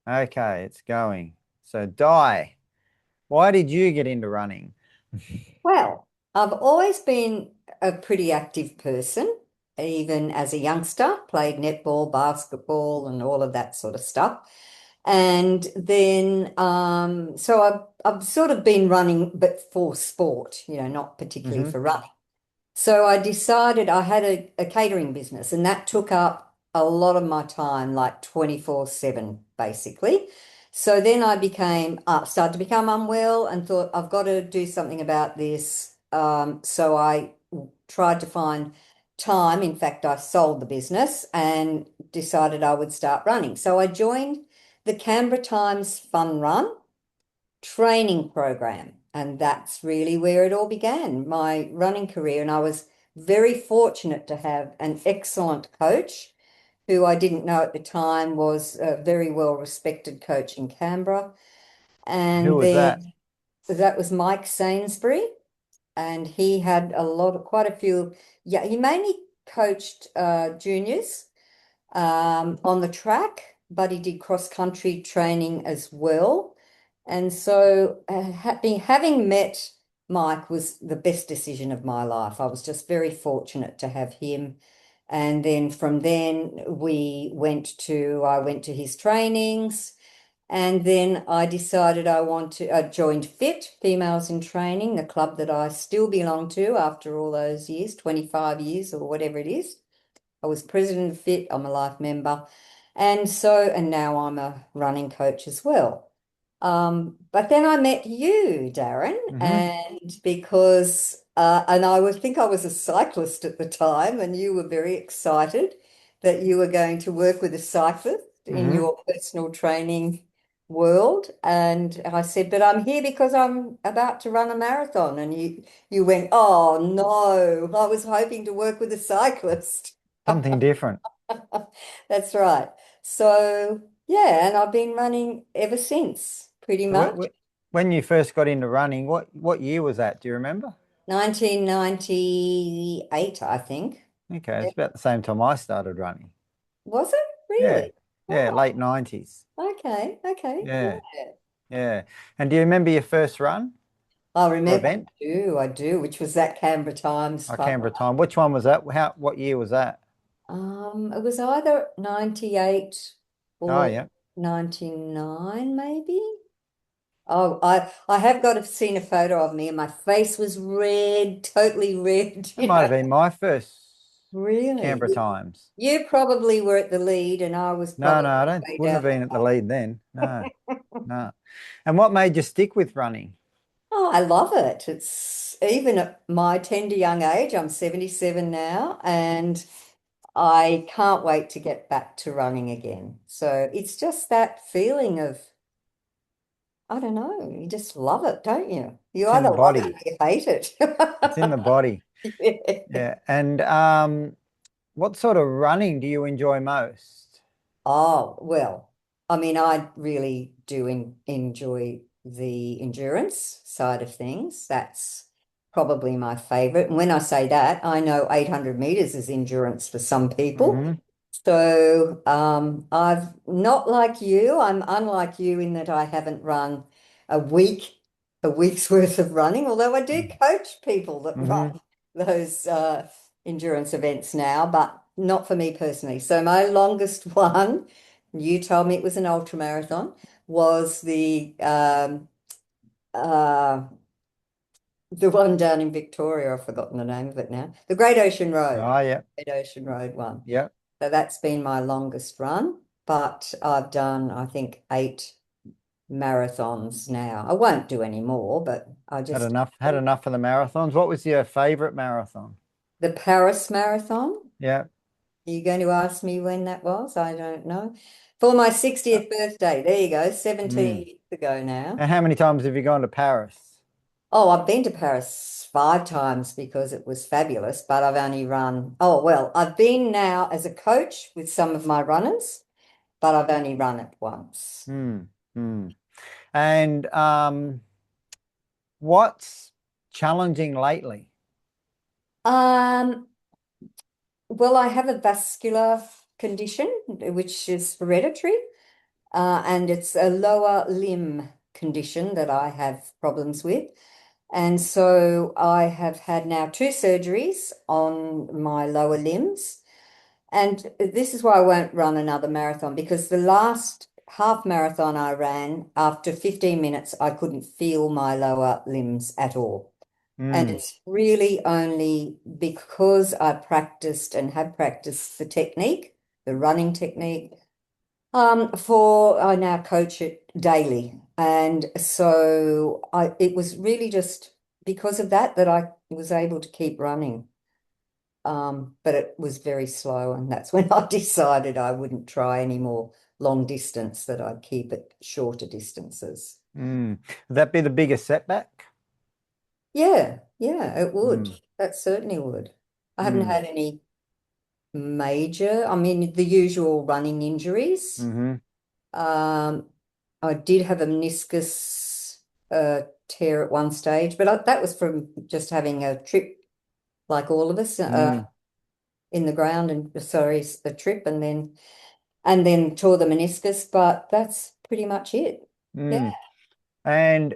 Okay, it's going. So, Di, why did you get into running? Well, I've always been a pretty active person, even as a youngster, played netball, basketball, and all of that sort of stuff. And then, so I've sort of been running, but for sport, not particularly Hmm. for running. So I decided I had a catering business, and that took up a lot of my time, like 24/7, basically. So then I started to become unwell and thought, I've got to do something about this. So I tried to find time. In fact, I sold the business and decided I would start running. So I joined the Canberra Times Fun Run training program. And that's really where it all began, my running career. And I was very fortunate to have an excellent coach who I didn't know at the time was a very well respected coach in Canberra. Who And was that? then that was Mike Sainsbury. And he had quite a few, yeah, he mainly coached juniors on the track, but he did cross country training as well. And so, having met Mike was the best decision of my life. I was just very fortunate to have him. And then from then, I went to his trainings. And then I joined FIT, Females in Training, the club that I still belong to after all those years, 25 years or whatever it is. I was president of FIT, I'm a life member. And now I'm a running coach as well. But then I met you, Darren, Hmm. and think I was a cyclist at the time, and you were very excited that you were going to work with a cyclist in Hmm. your personal training world. And I said, but I'm here because I'm about to run a marathon. And you went, oh no, I was hoping to work with a cyclist. Something different. That's right. So, yeah, and I've been running ever since, pretty So, much. when you first got into running, what year was that? Do you remember? 1998, I think. Okay, Yeah. it's about the same time I started running. Was it Yeah, really? yeah, Oh, late 90s. okay, okay. Yeah, Yeah. yeah. And do you remember your first run I or remember, event? I do, which was that Canberra Times I fun. Canberra time. Which one was that? What year was that? It was either 98 Oh, or yeah. 99, maybe. Oh, I have seen a photo of me and my face was red, totally red, That might have been my first Really? Canberra times. You probably were at the lead and I was No, probably no, I don't way wouldn't have down been at the the lead then. No, no. And what made you stick with running? Oh, I love it. It's even at my tender young age, I'm 77 now, and I can't wait to get back to running again. So it's just that feeling of, I don't know, you just love it, don't you? You It's in either the love it body. or you hate it. It's in the body. Yeah. Yeah. And what sort of running do you enjoy most? Oh, well, I mean, I really do enjoy the endurance side of things. That's probably my favorite. And when I say that, I know 800 meters is endurance for some people. Hmm. So I've not like you. I'm unlike you in that I haven't run a week, a week's worth of running, although I do coach people that Hmm. run those endurance events now, but not for me personally. So my longest one, you told me it was an ultra marathon, was uh, the one down in Victoria. I've forgotten the name of it now. The Great Ocean Road. Oh, yeah. Great Ocean Road one. Yeah. So that's been my longest run, but I've done, I think, 8 marathons now. I won't do any more, but I just, Had enough of the marathons. What was your favorite marathon? the Paris Marathon. Yeah. Are you going to ask me when that was? I don't know. For my Uh, 60th birthday. There you go, 17 mm. years ago now. And how many times have you gone to Paris? Oh, I've been to Paris 5 times because it was fabulous, but I've been now as a coach with some of my runners, but I've only run it once. Hmm. Hmm. And what's challenging lately? Um, well, I have a vascular condition, which is hereditary, and it's a lower limb condition that I have problems with. And so I have had now two surgeries on my lower limbs. And this is why I won't run another marathon because the last half marathon I ran, after 15 minutes, I couldn't feel my lower limbs at all. And Mm, it's really only because I practiced and have practiced the technique, the running technique, for I now coach it daily. And so it was really just because of that that I was able to keep running. But it was very slow, and that's when I decided I wouldn't try any more long distance, that I'd keep it shorter distances. mm. Would that be the biggest setback? Yeah, yeah, it would. Mm, That certainly would. I haven't mm, had any major, I mean, the usual running injuries. mm-hmm, Um, I did have a meniscus tear at one stage, but that was from just having a trip, like all of us, mm, in the ground, and sorry, a trip, and then tore the meniscus. But that's pretty much it. Yeah. mm. And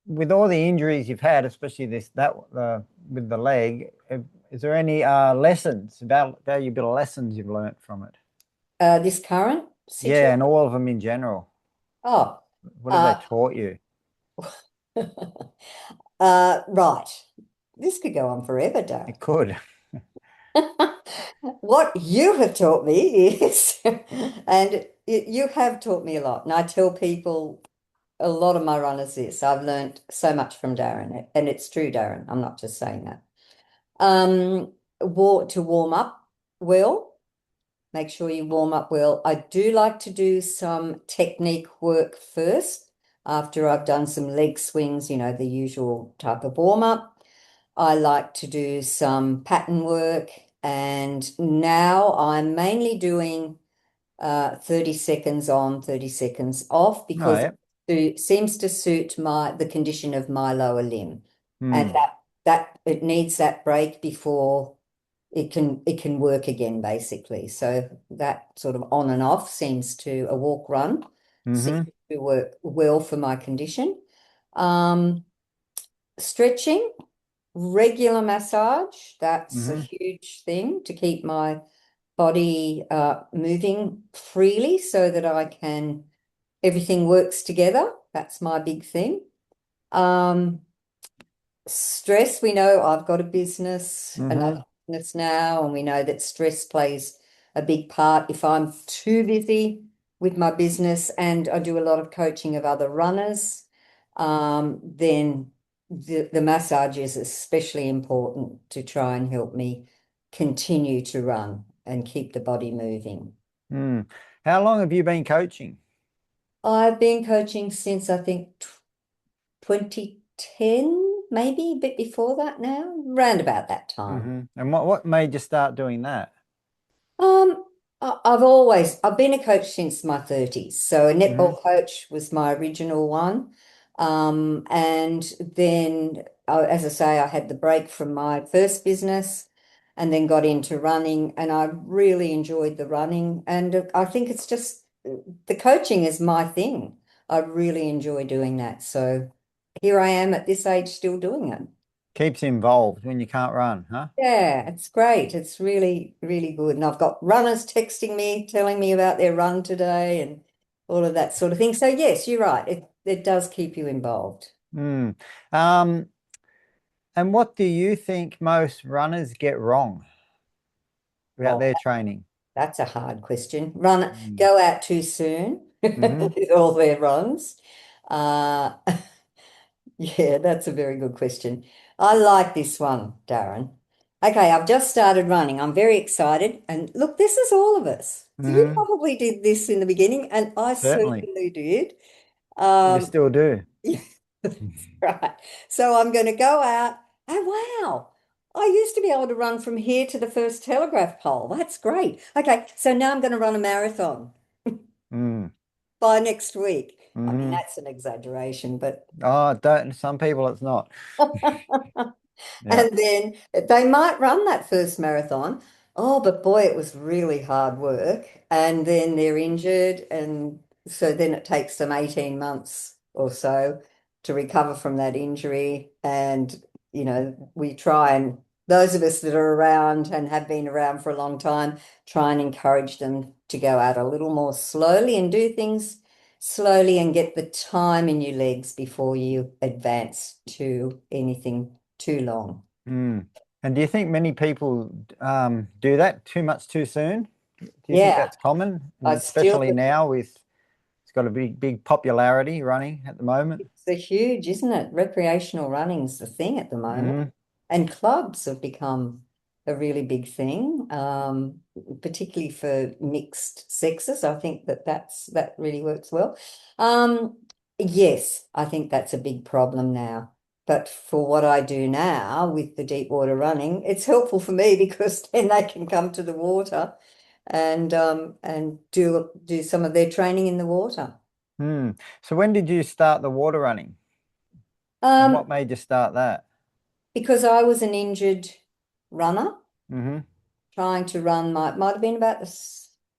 with all the injuries you've had, especially with the leg, is there any lessons, valuable lessons you've learnt from it? This current Yeah, situation. and all of them in general. Oh, What have they uh, taught you? right. This could go on forever, Darren. It could. What you have taught me is, and you have taught me a lot, and I tell people a lot of my runners this. I've learned so much from Darren, and it's true, Darren. I'm not just saying that. To warm up well. Make sure you warm up well. I do like to do some technique work first after I've done some leg swings, the usual type of warm up. I like to do some pattern work, and now I'm mainly doing 30 seconds on, 30 seconds off Oh, because yeah. it seems to suit the condition of my lower limb. And Mm, that it needs that break before it can work again, basically. So that sort of on and off seems to a walk run seems mm-hmm, to work well for my condition. Um, Stretching, regular massage, that's a mm-hmm, huge thing to keep my body moving freely so that I can everything works together. That's my big thing. Um, Stress, we know I've got a business, mm-hmm, another business now, and we know that stress plays a big part. If I'm too busy with my business and I do a lot of coaching of other runners, then the massage is especially important to try and help me continue to run and keep the body moving. mm. How long have you been coaching? I've been coaching since I think 2010, maybe a bit before that now, round about that time. Mm-hmm. And what made you start doing that? Um, I've been a coach since my 30s. So a Mm-hmm, netball coach was my original one. And then, as I say, I had the break from my first business and then got into running, and I really enjoyed the running. And I think it's just the coaching is my thing. I really enjoy doing that. So here I am at this age still doing it. keeps you involved when you can't run, huh? Yeah, it's great. It's really, really good. And I've got runners texting me, telling me about their run today and all of that sort of thing. So yes, you're right. It does keep you involved. Mm. Um, and what do you think most runners get wrong about Oh, their training? that's a hard question. Mm. Go out too soon Mm-hmm, with all their runs. Uh, yeah, that's a very good question. I like this one, Darren. Okay, I've just started running. I'm very excited. And look, this is all of us. You mm-hmm. probably did this in the beginning, and I Certainly. certainly did. You Um, still do. yeah, that's right. So I'm going to go out. Oh, wow. I used to be able to run from here to the first telegraph pole. That's great. Okay, so now I'm going to run a marathon Mm. by next week. I mean, Mm-hmm. that's an exaggeration, but Oh, don't some people it's not. Yeah. and then they might run that first marathon Oh, but boy, it was really hard work. And then they're injured. And so then it takes them 18 months or so to recover from that injury. And, we try and those of us that are around and have been around for a long time, try and encourage them to go out a little more slowly and do things slowly and get the time in your legs before you advance to anything too long. Mm. And do you think many people do that too much too soon? Do you think Yeah, that's common, I and still especially now with it's got a big popularity running at the moment? It's a huge, isn't it? Recreational running's the thing at the moment. Mm. And clubs have become a really big thing, particularly for mixed sexes. I think that really works well. Um, yes, I think that's a big problem now. But for what I do now with the deep water running, it's helpful for me because then they can come to the water and do some of their training in the water. Mm. So when did you start the water running, and Um, what made you start that? because I was an injured runner Hmm. trying to run might have been about the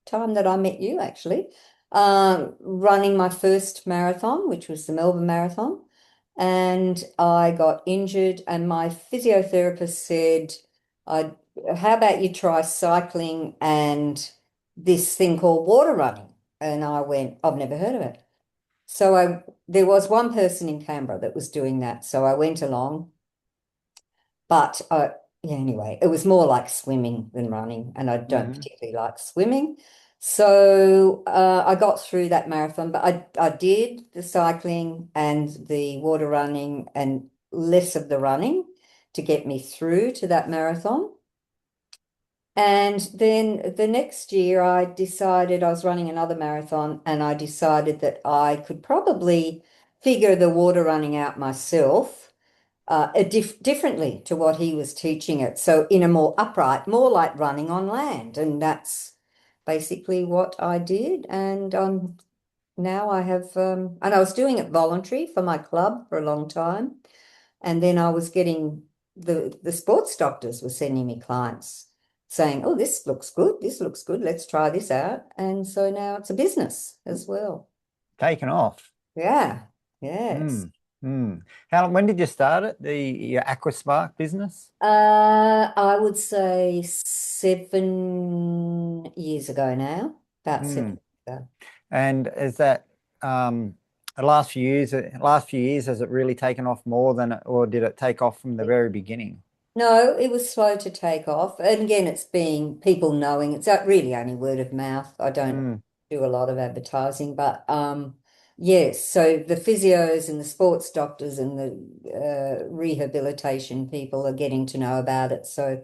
time that I met you actually, running my first marathon, which was the Melbourne Marathon. And I got injured, and my physiotherapist said, I, how about you try cycling and this thing called water running? And I went, I've never heard of it. So there was one person in Canberra that was doing that. So I went along. But yeah, anyway, it was more like swimming than running, and I don't Hmm. particularly like swimming. So I got through that marathon, but I did the cycling and the water running and less of the running to get me through to that marathon. And then the next year, I decided I was running another marathon, and I decided that I could probably figure the water running out myself differently to what he was teaching it. So in a more upright, more like running on land. And that's basically what I did. And now I have, and I was doing it voluntary for my club for a long time. And then I was getting the sports doctors were sending me clients saying, oh, this looks good, let's try this out. And so now it's a business as well. Taken off. Yeah, yes. Mm. Mm. When did you start it? Your AquaSpark business? I would say 7 years ago now, about seven Mm. years ago. And is that um, the last few years, has it really taken off more than, or did it take off from the very beginning? No, it was slow to take off. And again, it's being people knowing it's really only word of mouth. I don't Mm. do a lot of advertising, but yes, so the physios and the sports doctors and the rehabilitation people are getting to know about it. So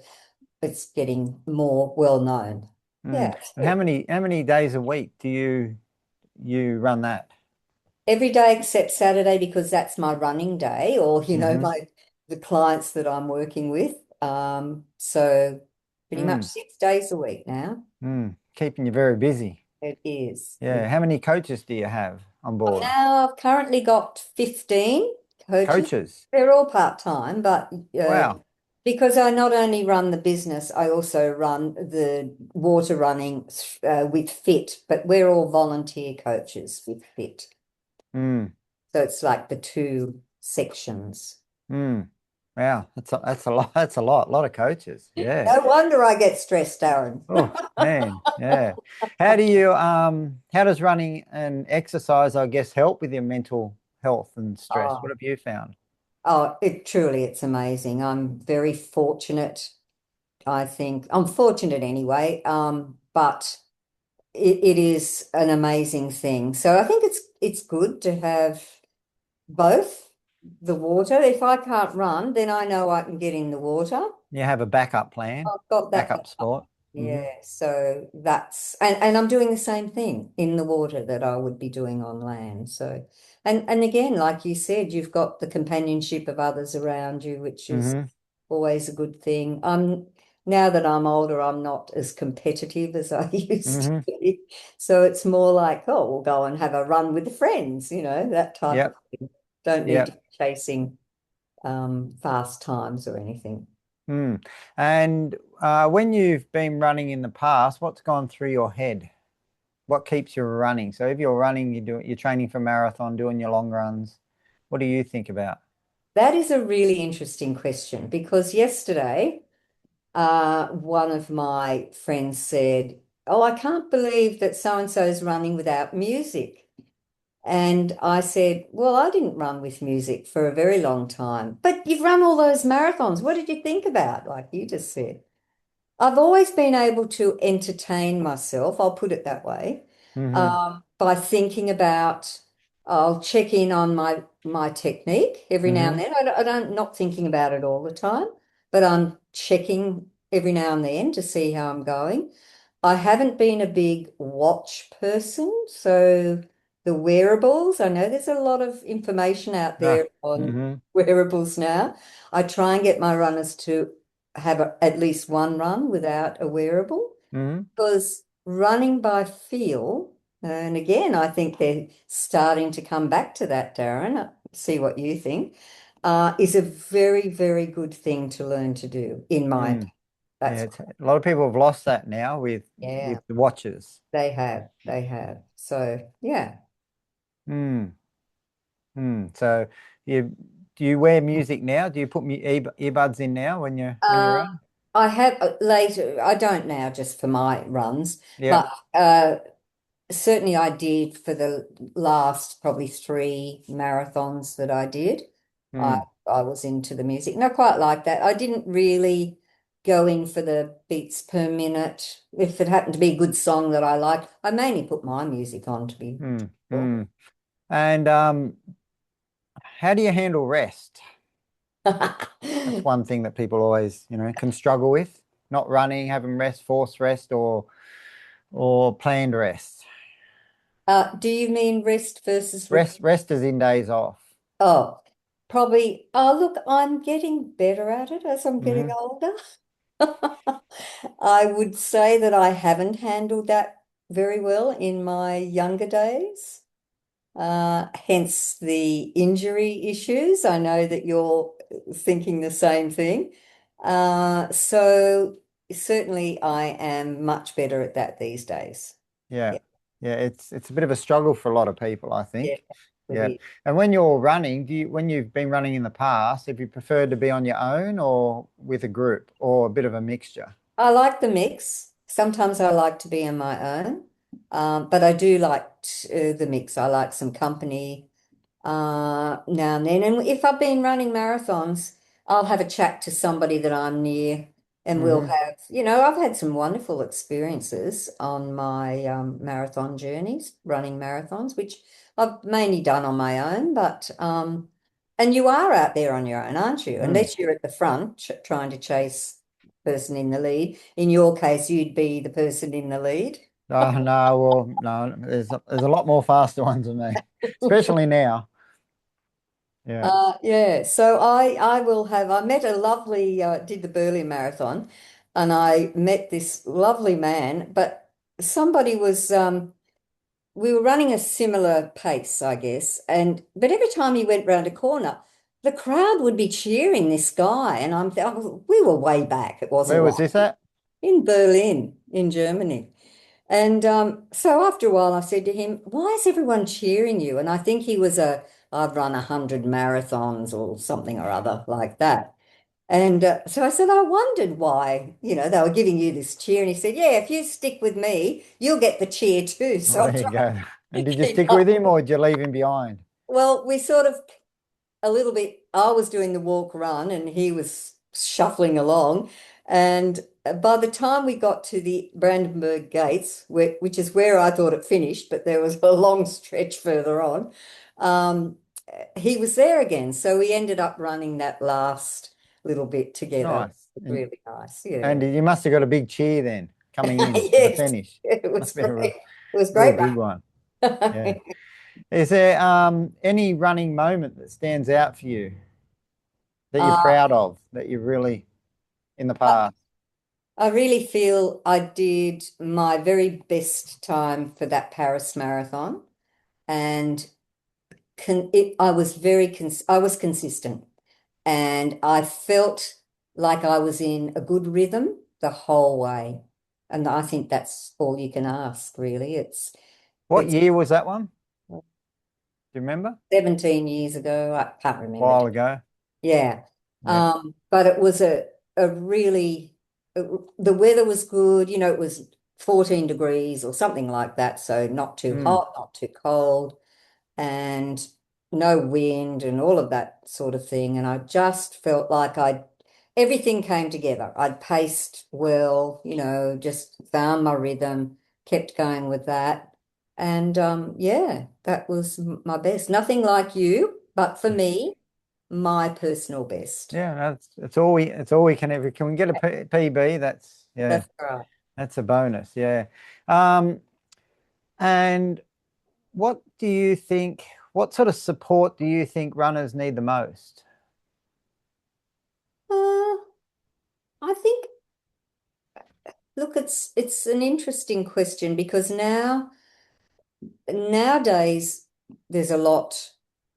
it's getting more well known. Yeah, Mm. it's And good. how many days a week do you run that? Every day except Saturday because that's my running day, or Hmm. my the clients that I'm working with. So pretty much Mm. 6 days a week now. Mm. Keeping you very busy. It is. Yeah. How many coaches do you have on board? I've currently got 15 coaches. Coaches. They're all part-time, but Wow. because I not only run the business, I also run the water running with Fit, but we're all volunteer coaches with Fit. Mm. So it's like the two sections. Mm. Wow. That's a lot. That's a lot of coaches. Yeah. No wonder I get stressed, Darren. Oh man, yeah. How does running and exercise, I guess, help with your mental health and stress? What Oh, have you found? it's amazing. I'm very fortunate. I think I'm fortunate anyway. But it is an amazing thing. So I think it's good to have both the water. If I can't run, then I know I can get in the water. You have a backup plan, I've got that backup backup. sport. Hmm. Yeah, so that's and I'm doing the same thing in the water that I would be doing on land. So and again, like you said, you've got the companionship of others around you, which is Hmm. always a good thing. Now that I'm older, I'm not as competitive as I used to Hmm. be. So it's more like, oh, we'll go and have a run with the friends, that type of Yep. thing. Don't need to Yep. be chasing fast times or anything. Mm. And when you've been running in the past, what's gone through your head? What keeps you running? So if you're running, you're training for marathon, doing your long runs. What do you think about? That is a really interesting question because yesterday, one of my friends said, "Oh, I can't believe that so and so is running without music." And I said, "Well, I didn't run with music for a very long time, but you've run all those marathons. What did you think about?" Like you just said. I've always been able to entertain myself, I'll put it that way, Hmm. by thinking about, I'll check in on my technique every now and Hmm. then. I don't not thinking about it all the time, but I'm checking every now and then to see how I'm going. I haven't been a big watch person, so the wearables, I know there's a lot of information out Ah. there on Hmm. wearables now. I try and get my runners to have at least one run without a wearable Hmm. because running by feel, and again, I think they're starting to come back to that, Darren. See what you think, is a very, very good thing to learn to do, in my opinion. Mm. Yeah, That's, a lot of people have lost that now yeah, with the watches. they have. They have. So, yeah. Mm. Mm. So you do you wear music now? Do you put earbuds in now when you Uh, run? I have later, I don't now just for my runs, Yeah. but certainly I did for the last probably three marathons that I did. I Mm. I was into the music and I quite like that. I didn't really go in for the beats per minute. If it happened to be a good song that I liked, I mainly put my music on to be Mm. sure. Mm. And how do you handle rest? That's one thing that people always, can struggle with. Not running, having rest, forced rest, or planned rest. Do you mean rest versus Rest is in days off. Oh, probably. Oh, look, I'm getting better at it as I'm getting Hmm. older. I would say that I haven't handled that very well in my younger days, hence the injury issues. I know that you're thinking the same thing. So certainly I am much better at that these days. Yeah. Yeah, Yeah, it's a bit of a struggle for a lot of people, I yeah, think. it Yeah. is. And when you're running, when you've been running in the past, have you preferred to be on your own or with a group or a bit of a mixture? I like the mix. Sometimes I like to be on my own, but I do like the mix. I like some company now and then. And if I've been running marathons, I'll have a chat to somebody that I'm near, and we'll Hmm. have, I've had some wonderful experiences on my marathon journeys, running marathons, which I've mainly done on my own. But and you are out there on your own, aren't you? Mm. Unless you're at the front ch trying to chase the person in the lead. In your case, you'd be the person in the lead. Oh, no, well, no, there's a lot more faster ones than me, especially now. Yeah. Yeah, so I met a lovely did the Berlin Marathon and I met this lovely man, but somebody was we were running a similar pace, I guess, and but every time he went round a corner, the crowd would be cheering this guy, and we were way back. It wasn't Where was like this at? in Berlin, in Germany. And so after a while, I said to him, "Why is everyone cheering you?" And I think he was I've run 100 marathons or something or other like that. And so I said, "I wondered why, they were giving you this cheer." And he said, "Yeah, if you stick with me, you'll get the cheer too." Oh, So I'm there you trying go. And to did you keep stick with up. him or did you leave him behind? Well, we sort of a little bit, I was doing the walk run and he was shuffling along. And by the time we got to the Brandenburg Gates, which is where I thought it finished, but there was a long stretch further on, um, he was there again. So we ended up running that last little bit together. Nice. Really nice. And Yeah. you must have got a big cheer then coming in to the Yes, finish. it was Must be a great. real, It was real great big one. Yeah. run. Is there any running moment that stands out for you that you're Uh, proud of that you've really in the past? I really feel I did my very best time for that Paris marathon, and I was consistent, and I felt. like I was in a good rhythm the whole way. And I think that's all you can ask, really. What It's year was that one? Do you remember? 17 years ago. I can't A remember. while ago. Yeah. Yeah. But it was a really the weather was good, it was 14 degrees or something like that, so not too Mm. hot, not too cold, and no wind and all of that sort of thing. And I just felt like everything came together. I'd paced well, just found my rhythm, kept going with that. And yeah, that was my best. Nothing like you, but for me, my personal best. Yeah, it's all we can ever can we get a PB? That's yeah, That's right. that's a bonus. Yeah. Um, and what do you think? What sort of support do you think runners need the most? Uh, I think, look, it's an interesting question because nowadays there's a lot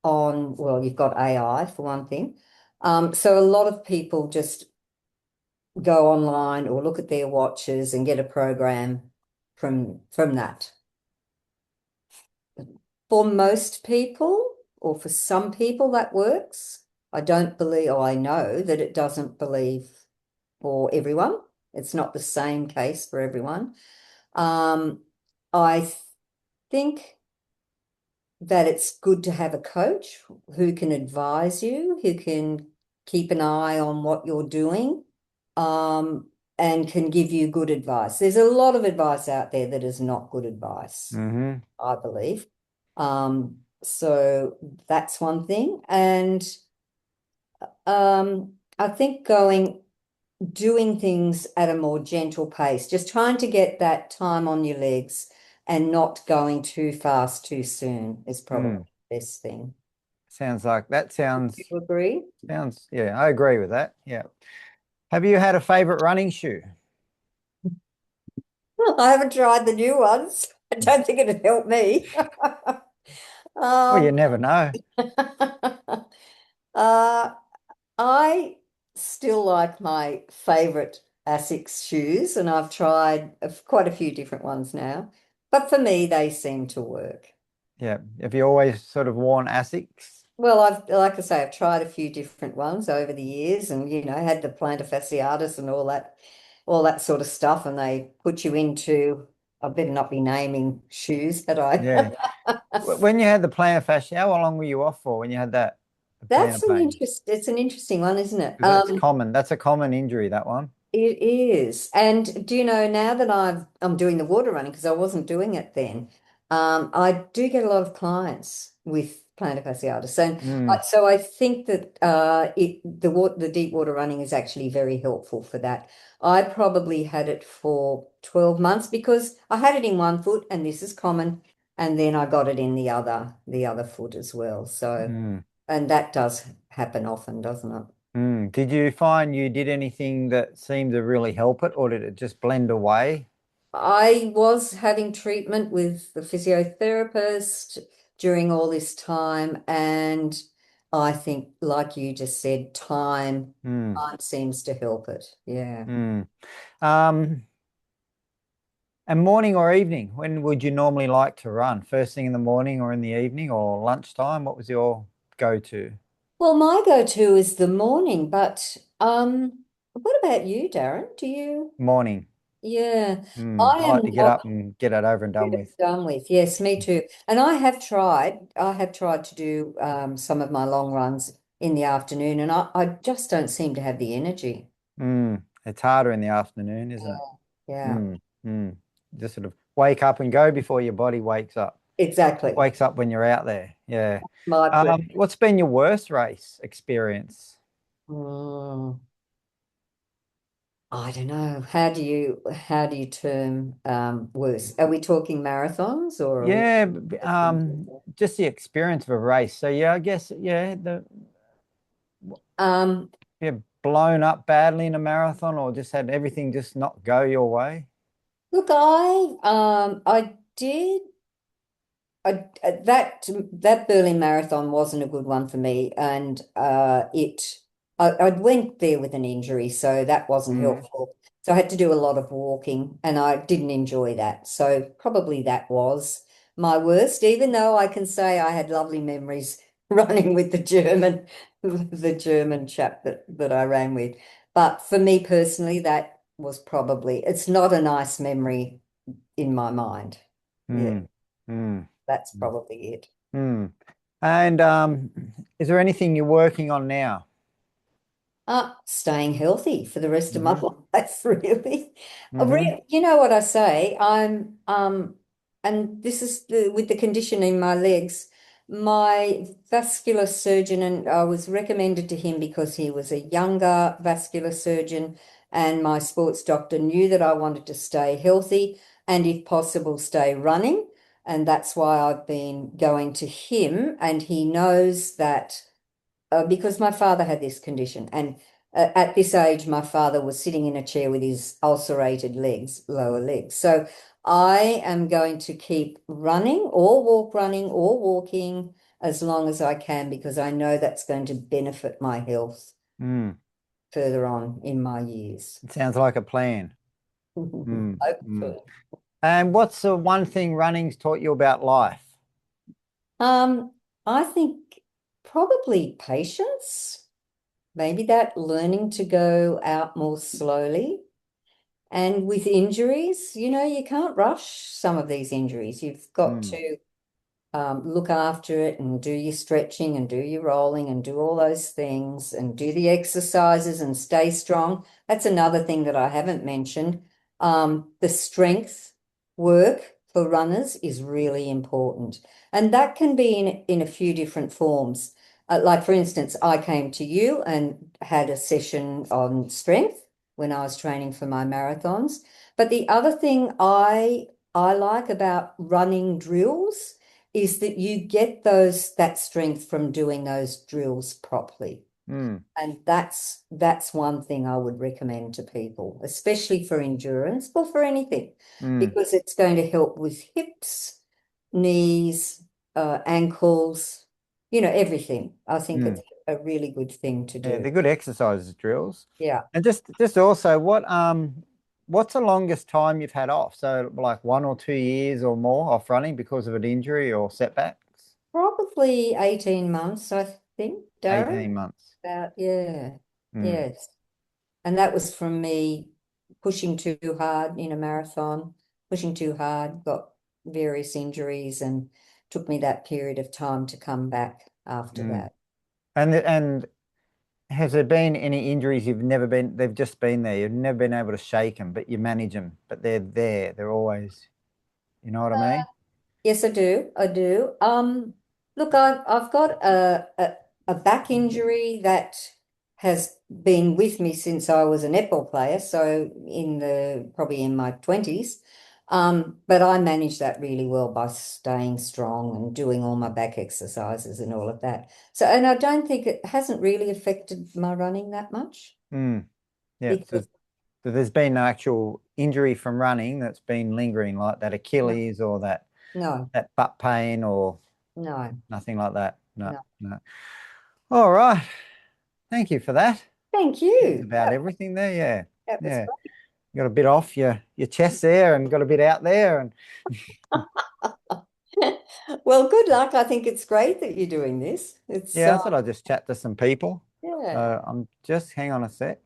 on, well, you've got AI for one thing. So a lot of people just go online or look at their watches and get a program from that. For most people, or for some people, that works. I don't believe, or I know that it doesn't believe for everyone. It's not the same case for everyone. Um, I think that it's good to have a coach who can advise you, who can keep an eye on what you're doing, and can give you good advice. There's a lot of advice out there that is not good advice, Mm-hmm. I believe. So that's one thing. And I think doing things at a more gentle pace, just trying to get that time on your legs and not going too fast too soon is probably Mm. the best thing. Sounds like that You sounds agree? sounds yeah, I agree with that. Yeah. Have you had a favorite running shoe? I haven't tried the new ones. I don't think it'd help me. Well, you Um, never know. uh, I still like my favorite Asics shoes, and I've tried quite a few different ones now. But for me, they seem to work. Yeah. Have you always sort of worn Asics? Well, like I say, I've tried a few different ones over the years, and had the plantar fasciitis and all that sort of stuff, and they put you into. I better not be naming shoes, had I? Yeah. When you had the plantar fascia, how long were you off for when you had that? The plantar pain? It's an interesting one, isn't it? 'Cause that's common. That's a common injury, that one. It is. And do you know, now that I'm doing the water running, because I wasn't doing it then, I do get a lot of clients with plantar fasciitis. And Mm, so I think that the deep water running is actually very helpful for that. I probably had it for 12 months because I had it in one foot, and this is common, and then I got it in the other foot as well. So, mm, and that does happen often, doesn't it? mm. Did you find you did anything that seemed to really help it, or did it just blend away? I was having treatment with the physiotherapist during all this time, and I think, like you just said, Mm, time seems to help it. Yeah. mm. Um, and morning or evening, when would you normally like to run? First thing in the morning or in the evening or lunchtime? What was your go-to? Well, my go-to is the morning, but what about you, Darren? Morning. Yeah, I I am like to get not up and get it over and done with. done with. Yes, me too. And I have tried to do some of my long runs in the afternoon, and I just don't seem to have the energy. It's harder in the afternoon, isn't it? Yeah, Mm, mm. Just sort of wake up and go before your body wakes up. exactly. Wakes up when you're out there. Yeah. My brain. What's been your worst race experience? Mm, I don't know. How do you term worse? Are we talking marathons or are we? Yeah, just the experience of a race. So yeah, I guess yeah, Um, yeah, blown up badly in a marathon or just had everything just not go your way. Look, I did. That Berlin Marathon wasn't a good one for me, and it I'd went there with an injury, so that wasn't Mm. helpful. So I had to do a lot of walking, and I didn't enjoy that. So probably that was my worst, even though I can say I had lovely memories running with the German chap that I ran with. But for me personally, that was probably, it's not a nice memory in my mind. Yeah, Mm. Mm. that's probably it. Mm. And is there anything you're working on now? Staying healthy for the rest of my Hmm. life, really. Hmm. You know what I say? And this is with the condition in my legs. My vascular surgeon, and I was recommended to him because he was a younger vascular surgeon, and my sports doctor knew that I wanted to stay healthy and, if possible, stay running. And that's why I've been going to him, and he knows that because my father had this condition. And at this age, my father was sitting in a chair with his ulcerated legs, lower legs. So I am going to keep running or walk running or walking as long as I can because I know that's going to benefit my health Mm. further on in my years. It sounds like a plan. Mm. Mm. Hopefully. And what's the one thing running's taught you about life? Um, I think probably patience, maybe that learning to go out more slowly. And with injuries, you can't rush some of these injuries. You've got Mm. to look after it and do your stretching and do your rolling and do all those things and do the exercises and stay strong. That's another thing that I haven't mentioned. The strength work for runners is really important. And that can be in a few different forms. Like, for instance, I came to you and had a session on strength when I was training for my marathons. But the other thing I like about running drills is that you get that strength from doing those drills properly. Mm. And that's one thing I would recommend to people, especially for endurance or for anything, Mm. because it's going to help with hips, knees, ankles, everything. I think Mm. it's a really good thing to Yeah, do. they're good exercises, drills. Yeah. And just also what's the longest time you've had off? So like 1 or 2 years or more off running because of an injury or setbacks? Probably 18 months, I think, Darren. 18 months. About, yeah. Mm. Yes. And that was from me pushing too hard in a marathon, pushing too hard, got various injuries, and took me that period of time to come back after Mm. that. And has there been any injuries they've just been there. You've never been able to shake them, but you manage them, but they're there. They're always, you know what I mean? Yes, I do. I do. Look, I've got a back injury that has been with me since I was a netball player, so probably in my 20s. But I managed that really well by staying strong and doing all my back exercises and all of that. So, and I don't think it hasn't really affected my running that much Mm. Yeah. So, because so there's been no actual injury from running that's been lingering, like that no, Achilles or no, that butt pain or no, nothing like that. No, no. no. All right. Thank you for that. Thank That's you. about everything there. Yeah. That was Yeah. You got a bit off your chest there and got a bit out there. And Well, good luck. I think it's great that you're doing this. It's yeah, I thought I'd just chat to some people. yeah. So I'm just hang on a sec.